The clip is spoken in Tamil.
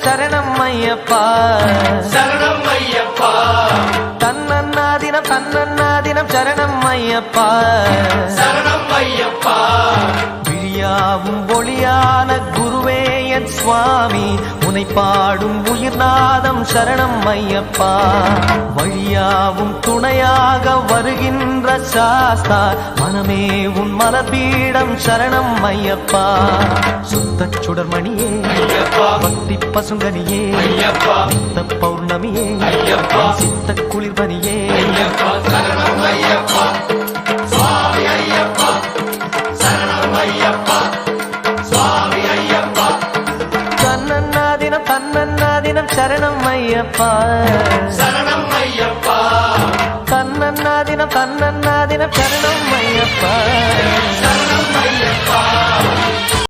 சரணம் ஐயப்பா சரணம் ஐயப்பா தன்னன்னாதினம் சரணம் ஐயப்பா சரணம் ஐயப்பா விழியாவும் ஒளியான குருவே என் சுவாமி உனை பாடும் உயிர்நாதம் சரணம் ஐயப்பா வழியாவும் துணையாக வருகின்ற சாஸ்தா மனமே உன் மலபீடம் சரணம் ஐயப்பா சுத்த சுடர்மணியே பக்தி பசுங்கனியே சித்த பௌர்ணமியே சித்த குளிர்பனியே சரணம் ஐயப்பா சுவாமி ஐயப்பா சரணம் ஐயப்பா சுவாமி ஐயப்பா தன்னன்னாதினம் சரணம் ஐயப்பா சரணம் ஐயப்பா தன்னன்னாதினம் சரணம் ஐயப்பா சரணம் ஐயப்பா